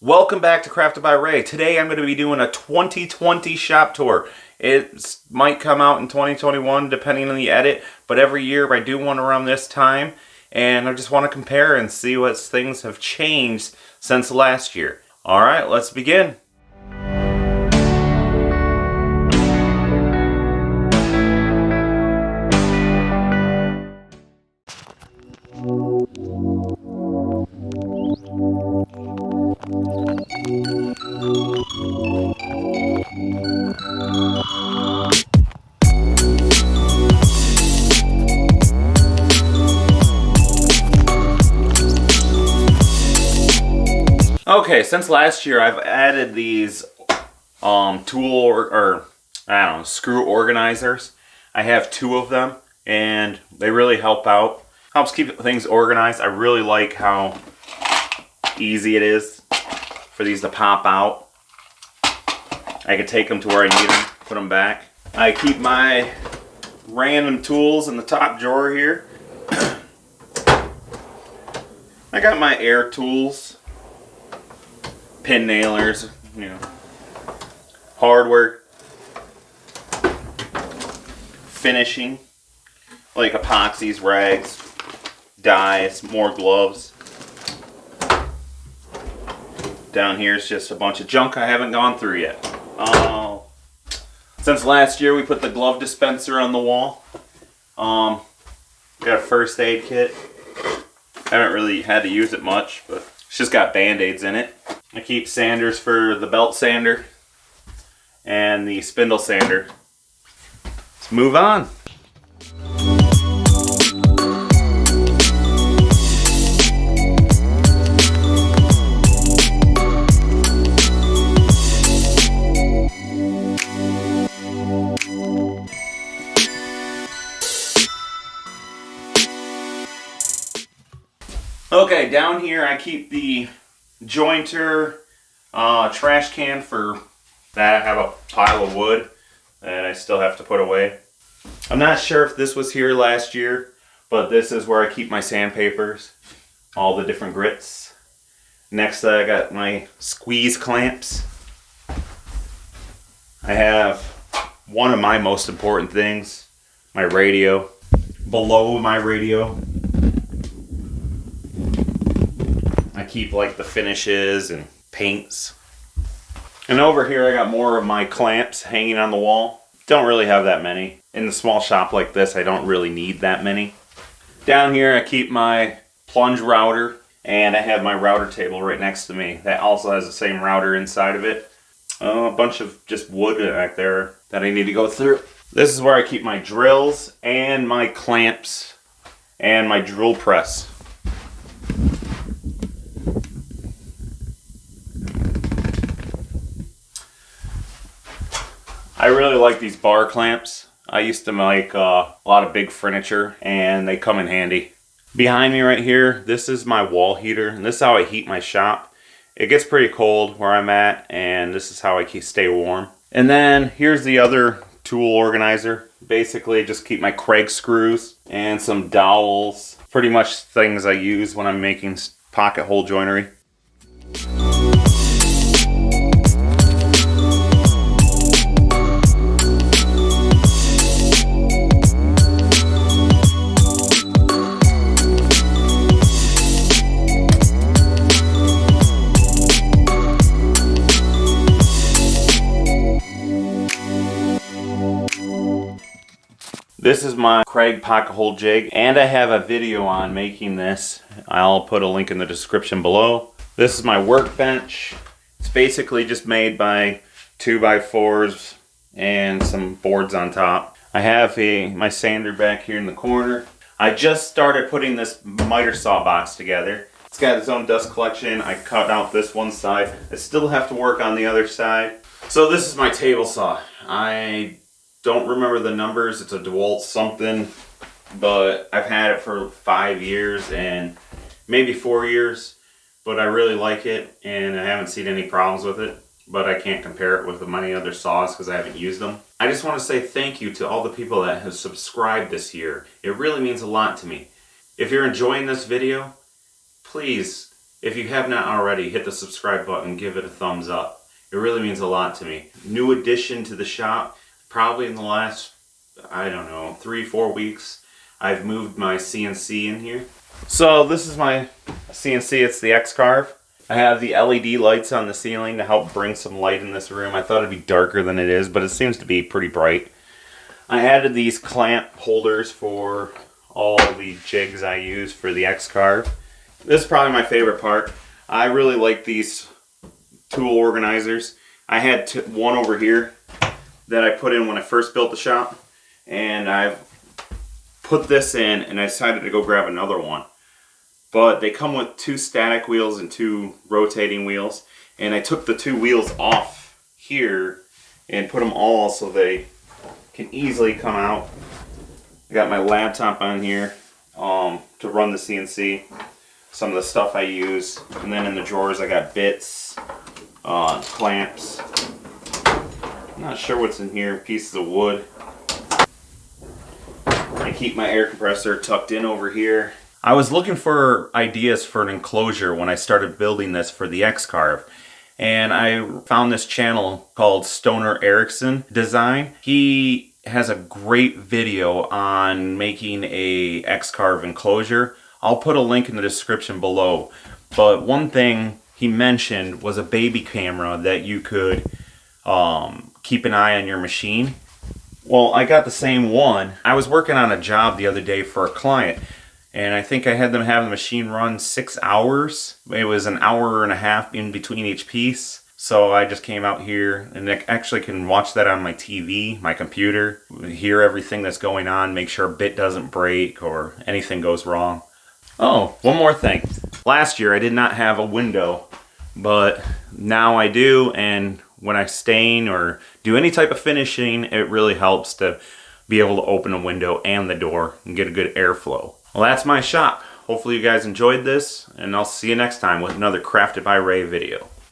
Welcome back to Crafted by Ray. Today I'm going to be doing a 2020 shop tour. It might come out in 2021 depending on the edit, but every year I do one around this time, and I just want to compare and see what things have changed since last year. Alright, let's begin. Okay, since last year I've added these screw organizers. I have two of them and they really help out. Helps keep things organized. I really like how easy it is for these to pop out. I can take them to where I need them, put them back. I keep my random tools in the top drawer here. I got my air tools, pin nailers, hardware, finishing, like epoxies, rags, dyes, more gloves. Down here is just a bunch of junk I haven't gone through yet. Since last year we put the glove dispenser on the wall. Got a first aid kit. Haven't really had to use it much, but it's just got band-aids in it. I keep sanders for the belt sander and the spindle sander. Let's move on. Okay, down here I keep the jointer, trash can for that. I have a pile of wood that I still have to put away. I'm not sure if this was here last year, but this is where I keep my sandpapers, all the different grits. Next I got my squeeze clamps. I have one of my most important things, my radio. Below my radio I keep like the finishes and paints. And over here I got more of my clamps hanging on the wall. Don't really have that many. In a small shop like this I don't really need that many. Down here I keep my plunge router, and I have my router table right next to me. That also has the same router inside of it. A bunch of just wood back there that I need to go through. This is where I keep my drills and my clamps and my drill press. I really like these bar clamps. I used to make a lot of big furniture and they come in handy. Behind me right here, this is my wall heater, and this is how I heat my shop. It gets pretty cold where I'm at, and this is how I stay warm. And then here's the other tool organizer. Basically just keep my Craig screws and some dowels. Pretty much things I use when I'm making pocket hole joinery. This is my Craig pocket hole jig, and I have a video on making this. I'll put a link in the description below. This is my workbench. It's basically just made by 2x4s and some boards on top. I have my sander back here in the corner. I just started putting this miter saw box together. It's got its own dust collection. I cut out this one side. I still have to work on the other side. So this is my table saw. I don't remember the numbers. It's a DeWalt something, but I've had it for 5 years and maybe 4 years, but I really like it and I haven't seen any problems with it, but I can't compare it with many other saws because I haven't used them. I just want to say thank you to all the people that have subscribed this year. It really means a lot to me. If you're enjoying this video, please If you have not already, hit the subscribe button, give it a thumbs up. It really means a lot to me. New addition to the shop, probably in the last, I don't know, 3-4 weeks, I've moved my CNC in here. So this is my CNC, it's the X-Carve. I have the LED lights on the ceiling to help bring some light in this room. I thought it'd be darker than it is, but it seems to be pretty bright. I added these clamp holders for all the jigs I use for the X-Carve. This is probably my favorite part. I really like these tool organizers. I had one over here that I put in when I first built the shop, and I've put this in and I decided to go grab another one. But they come with 2 static wheels and 2 rotating wheels, and I took the 2 wheels off here and put them all so they can easily come out. I got my laptop on here to run the CNC, some of the stuff I use, and then in the drawers I got bits, clamps. I'm not sure what's in here, pieces of wood. I keep my air compressor tucked in over here. I was looking for ideas for an enclosure when I started building this for the X-Carve, and I found this channel called Stoner Ericson Design. He has a great video on making a X-Carve enclosure. I'll put a link in the description below, but one thing he mentioned was a baby camera that you could keep an eye on your machine. Well, I got the same one. I was working on a job the other day for a client, and I think I had them have the machine run 6 hours. It was an hour and a half in between each piece. So I just came out here and I actually can watch that on my TV, my computer, hear everything that's going on, make sure a bit doesn't break or anything goes wrong. Oh, one more thing. Last year I did not have a window, but now I do, and when I stain or do any type of finishing, it really helps to be able to open a window and the door and get a good airflow. Well, that's my shop. Hopefully you guys enjoyed this, and I'll see you next time with another Crafted by Ray video.